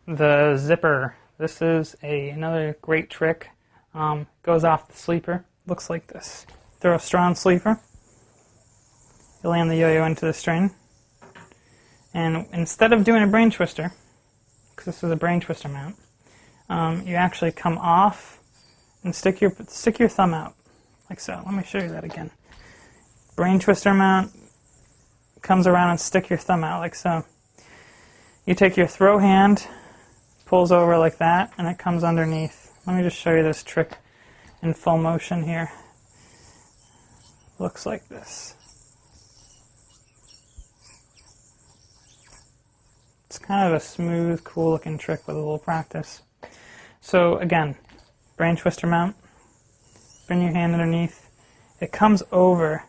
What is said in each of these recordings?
the zipper. This is another great trick. Goes off the sleeper. Looks like this. Throw a straw on sleeper. You land the yo-yo into the string. And instead of doing a brain twister, because this is a brain twister mount, you actually come off and stick your thumb out, like so. Let me show you that again. Brain twister mount, comes around and stick your thumb out, like so. You take your throw hand, pulls over like that, and it comes underneath. Let me just show you this trick in full motion here. Looks like this. It's kind of a smooth, cool looking trick with a little practice. So again, brain twister mount, bring your hand underneath, it comes over,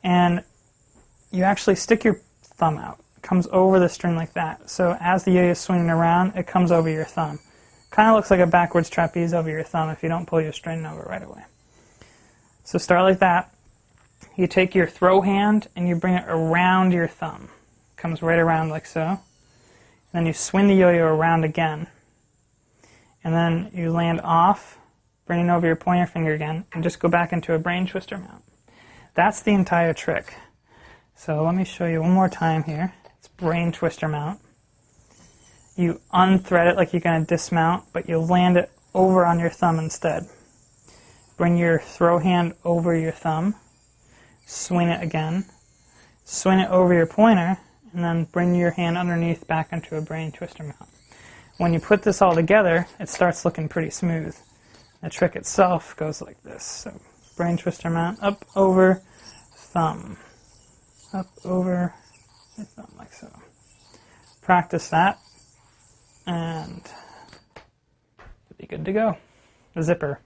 and you actually stick your thumb out. It comes over the string like that. So as the yo-yo is swinging around, it comes over your thumb. Kind of looks like a backwards trapeze over your thumb if you don't pull your string over right away. So start like that. You take your throw hand and you bring it around your thumb. It comes right around like so. Then you swing the yo-yo around again. And then you land off, bring it over your pointer finger again, and just go back into a brain twister mount. That's the entire trick. So let me show you one more time here. It's brain twister mount. You unthread it like you're going to dismount, but you land it over on your thumb instead. Bring your throw hand over your thumb, swing it again, swing it over your pointer, and then bring your hand underneath back into a brain twister mount. When you put this all together, it starts looking pretty smooth. The trick itself goes like this. So brain twister mount, up, over, thumb. Up, over, your thumb, like so. Practice that, and you'll be good to go. The zipper.